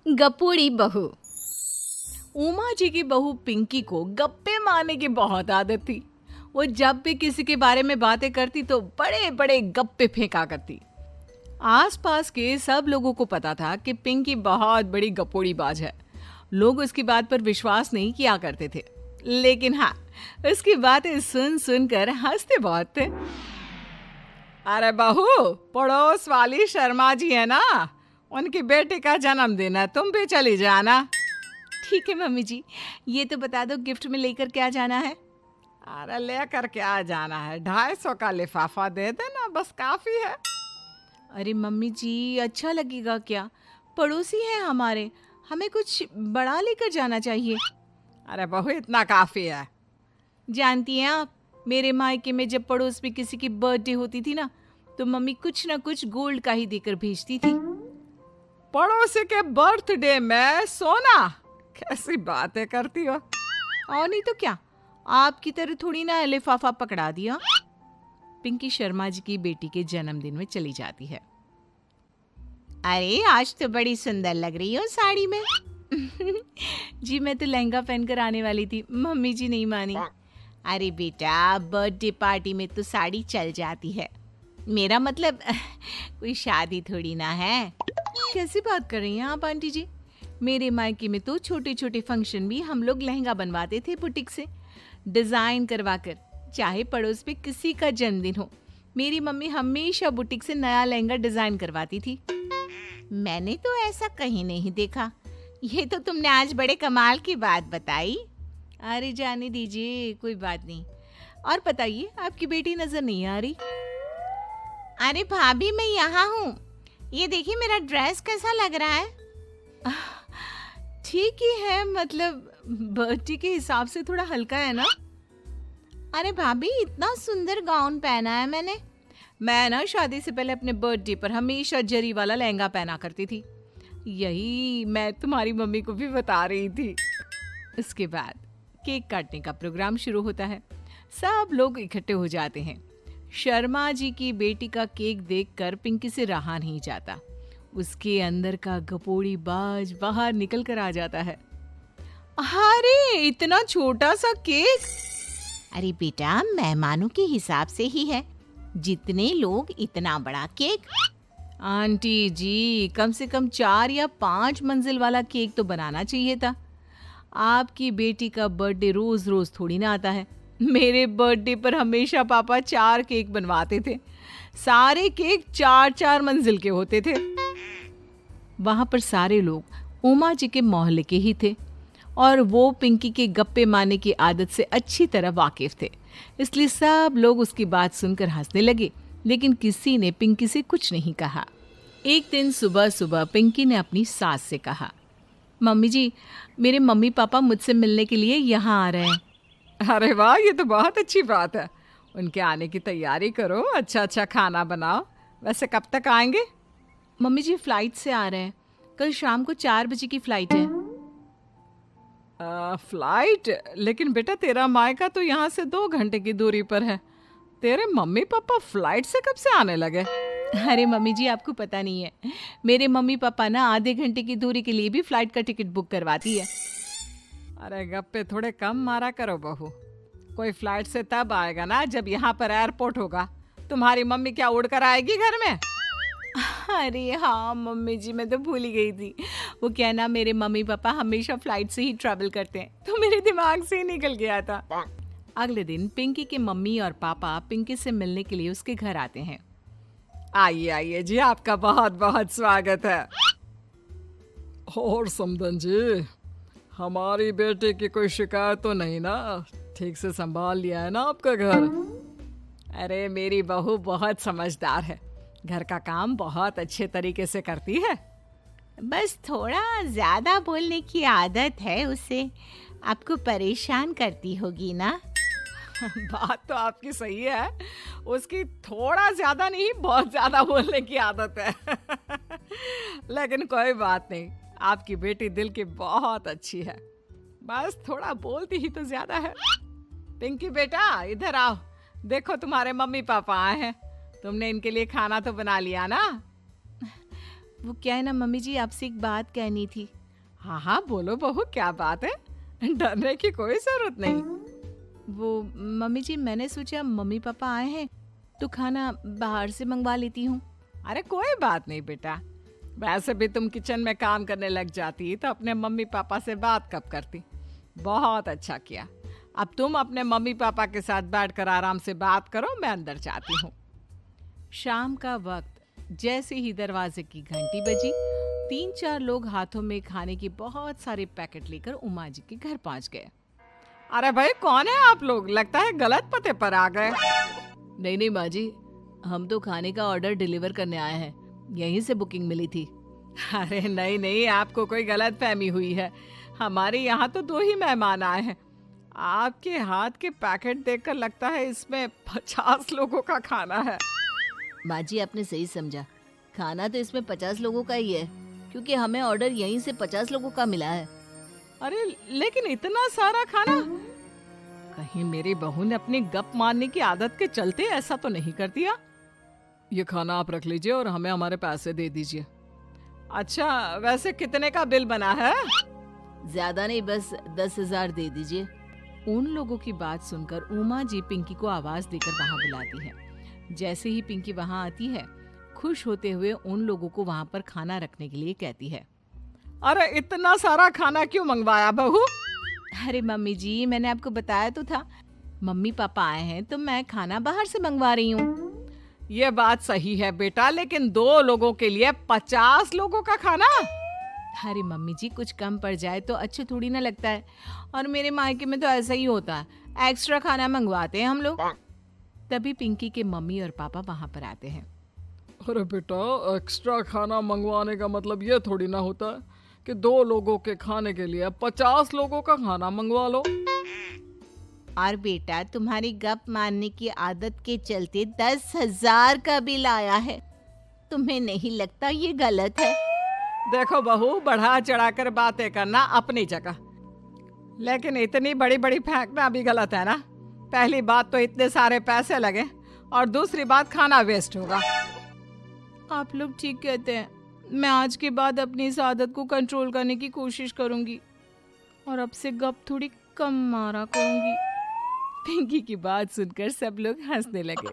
गपोड़ी बहू। उमा जी की बहू पिंकी को गप्पे मारने की बहुत आदत थी। वो जब भी किसी के बारे में बातें करती तो बड़े बड़े गप्पे फेंका करती। आसपास के सब लोगों को पता था कि पिंकी बहुत बड़ी गपोड़ी बाज है। लोग उसकी बात पर विश्वास नहीं किया करते थे, लेकिन हाँ, उसकी बातें सुन सुनकर हंसते बहुत थे। अरे बहू, पड़ोस वाली शर्मा जी है ना, उनकी बेटी का जन्मदिन है, तुम भी चली जाना। ठीक है मम्मी जी, ये तो बता दो गिफ्ट में लेकर क्या जाना है। अरे लेकर क्या जाना है, 250 का लिफाफा दे देना, बस काफी है। अरे मम्मी जी, अच्छा लगेगा क्या? पड़ोसी हैं हमारे, हमें कुछ बड़ा लेकर जाना चाहिए। अरे बहू, इतना काफी है। जानती हैं आप, मेरे मायके में जब पड़ोस में किसी की बर्थडे होती थी ना, तो मम्मी कुछ ना कुछ गोल्ड का ही देकर भेजती थी। पड़ोसी के बर्थडे में सोना? कैसी बातें करती हो। और नहीं तो क्या, आपकी तरह थोड़ी ना लिफाफा पकड़ा दिया। पिंकी शर्मा जी की बेटी के जन्मदिन में चली जाती है। अरे आज तो बड़ी सुंदर लग रही हो साड़ी में। जी मैं तो लहंगा पहनकर आने वाली थी, मम्मी जी नहीं मानी। अरे बेटा, बर्थडे पार्टी में तो साड़ी चल जाती है, मेरा मतलब कोई शादी थोड़ी ना है। कैसी बात कर रही हैं आप आंटी जी? मेरे मायके में तो छोटे छोटे फंक्शन भी हम लोग लहंगा बनवाते थे बुटीक से, डिजाइन करवाकर। चाहे पड़ोस में किसी का जन्मदिन हो, मेरी मम्मी हमेशा बुटीक से नया लहंगा डिजाइन करवाती थी। मैंने तो ऐसा कहीं नहीं देखा, ये तो तुमने आज बड़े कमाल की बात बताई। अरे जाने दीजिए, कोई बात नहीं। और बताइए, आपकी बेटी नजर नहीं आ रही। अरे भाभी, मैं यहाँ हूँ, ये देखिए मेरा ड्रेस कैसा लग रहा है। ठीक ही है, मतलब बर्थडे के हिसाब से थोड़ा हल्का है ना। अरे भाभी, इतना सुंदर गाउन पहना है मैंने। मैं ना शादी से पहले अपने बर्थडे पर हमेशा जरी वाला लहंगा पहना करती थी, यही मैं तुम्हारी मम्मी को भी बता रही थी। इसके बाद केक काटने का प्रोग्राम शुरू होता है। सब लोग इकट्ठे हो जाते हैं। शर्मा जी की बेटी का केक देखकर पिंकी से रहा नहीं जाता। उसके अंदर का गपोड़ी बाज बाहर निकल कर आ जाता है। अरे इतना छोटा सा केक! अरे बेटा, मेहमानों के हिसाब से ही है, जितने लोग इतना बड़ा केक। आंटी जी, कम से कम 4 या 5 मंजिल वाला केक तो बनाना चाहिए था। आपकी बेटी का बर्थडे रोज रोज थोड़ी ना आता है। मेरे बर्थडे पर हमेशा पापा 4 केक बनवाते थे, सारे केक 4-4 मंजिल के होते थे। वहां पर सारे लोग उमा जी के मोहल्ले के ही थे और वो पिंकी के गप्पे मारने की आदत से अच्छी तरह वाकिफ थे, इसलिए सब लोग उसकी बात सुनकर हंसने लगे, लेकिन किसी ने पिंकी से कुछ नहीं कहा। एक दिन सुबह सुबह पिंकी ने अपनी सास से कहा, मम्मी जी, मेरे मम्मी पापा मुझसे मिलने के लिए यहाँ आ रहे हैं। अरे वाह, ये तो बहुत अच्छी बात है। उनके आने की तैयारी करो, अच्छा अच्छा खाना बनाओ। वैसे कब तक आएंगे? मम्मी जी फ्लाइट से आ रहे हैं, कल शाम को 4 बजे की फ्लाइट है। फ्लाइट? लेकिन बेटा, तेरा मायका तो यहाँ से 2 घंटे की दूरी पर है। तेरे मम्मी पापा फ्लाइट से कब से आने लगे? अरे मम्मी जी, आपको पता नहीं है, मेरे मम्मी पापा ना आधे घंटे की दूरी के लिए भी फ्लाइट का टिकट बुक करवाती है। अरे गप्पे थोड़े कम मारा करो बहू, कोई फ्लाइट से तब आएगा ना जब यहाँ पर एयरपोर्ट होगा। तुम्हारी मम्मी क्या उड़कर आएगी घर में? अरे हाँ मम्मी जी, मैं तो भूल ही गई थी। वो क्या ना, मेरे मम्मी पापा हमेशा फ्लाइट से ही ट्रैवल करते हैं, तो मेरे दिमाग से ही निकल गया था। अगले दिन पिंकी के मम्मी और पापा पिंकी से मिलने के लिए उसके घर आते हैं। आइए आइए जी, आपका बहुत बहुत स्वागत है। और समदन जी, हमारी बेटे की कोई शिकायत तो नहीं ना? ठीक से संभाल लिया है ना आपका घर? अरे मेरी बहू बहुत समझदार है, घर का काम बहुत अच्छे तरीके से करती है। बस थोड़ा ज्यादा बोलने की आदत है उसे, आपको परेशान करती होगी ना? बात तो आपकी सही है, उसकी थोड़ा ज्यादा नहीं बहुत ज्यादा बोलने की आदत है। लेकिन कोई बात नहीं, आपकी बेटी दिल की बहुत अच्छी है, बस थोड़ा बोलती ही तो ज्यादा है। पिंकी बेटा, इधर आओ, देखो तुम्हारे मम्मी पापा आए हैं, तुमने इनके लिए खाना तो बना लिया ना? वो क्या है ना मम्मी जी, आपसे एक बात कहनी थी। हाँ हाँ बोलो बहू, क्या बात है, डरने की कोई जरूरत नहीं। वो मम्मी जी, मैंने सोचा मम्मी पापा आए हैं तो खाना बाहर से मंगवा लेती हूँ। अरे कोई बात नहीं बेटा, वैसे भी तुम किचन में काम करने लग जाती तो अपने मम्मी पापा से बात कब करती। बहुत अच्छा किया। अब तुम अपने मम्मी पापा के साथ बैठकर आराम से बात करो, मैं अंदर जाती हूँ। शाम का वक्त जैसे ही दरवाजे की घंटी बजी, 3-4 लोग हाथों में खाने के बहुत सारे पैकेट लेकर उमा जी के घर पहुंच गए। अरे भाई कौन है आप लोग, लगता है गलत पते पर आ गए। नहीं नहीं माँ जी, हम तो खाने का ऑर्डर डिलीवर करने आए हैं, यहीं से बुकिंग मिली थी। अरे नहीं नहीं, आपको कोई गलत फहमी हुई है, हमारे यहाँ तो 2 ही मेहमान आए हैं। आपके हाथ के पैकेट देखकर लगता है इसमें 50 लोगों का खाना है। माँ जी आपने सही समझा, खाना तो इसमें 50 लोगों का ही है, क्योंकि हमें ऑर्डर यहीं से 50 लोगों का मिला है। अरे लेकिन इतना सारा खाना, कहीं मेरी बहू ने अपनी गप मारने की आदत के चलते ऐसा तो नहीं कर दिया। ये खाना आप रख लीजिए और हमें हमारे पैसे दे दीजिए। अच्छा वैसे कितने का बिल बना है? ज्यादा नहीं, बस 10,000 दे दीजिए। उन लोगों की बात सुनकर उमा जी पिंकी को आवाज देकर वहां बुलाती है। जैसे ही पिंकी वहां आती है, खुश होते हुए उन लोगों को वहां पर खाना रखने के लिए कहती है। अरे इतना सारा खाना क्यों मंगवाया बहू? अरे मम्मी जी, मैंने आपको बताया तो था, मम्मी पापा आए हैं तो मैं खाना बाहर से मंगवा रही हूँ। ये बात सही है बेटा, लेकिन 2 लोगों के लिए 50 लोगों का खाना? अरे मम्मी जी, कुछ कम पड़ जाए तो अच्छा थोड़ी ना लगता है, और मेरे मायके में तो ऐसा ही होता है, एक्स्ट्रा खाना मंगवाते हैं हम लोग। तभी पिंकी के मम्मी और पापा वहां पर आते हैं। अरे बेटा, एक्स्ट्रा खाना मंगवाने का मतलब ये थोड़ी ना होता है कि 2 लोगों के खाने के लिए 50 लोगों का खाना मंगवा लो। और बेटा, तुम्हारी गप मारने की आदत के चलते 10,000 का बिल आया है, तुम्हें नहीं लगता ये गलत है? देखो बहू, बढ़ा चढ़ाकर बातें करना अपनी जगह, लेकिन इतनी बड़ी बड़ी फेंकना भी गलत है ना। पहली बात तो इतने सारे पैसे लगे, और दूसरी बात खाना वेस्ट होगा। आप लोग ठीक कहते हैं, मैं आज के बाद अपनी इस आदत को कंट्रोल करने की कोशिश करूंगी और अब से गप थोड़ी कम मारा करूंगी। पिंकी की बात सुनकर सब लोग हंसने लगे।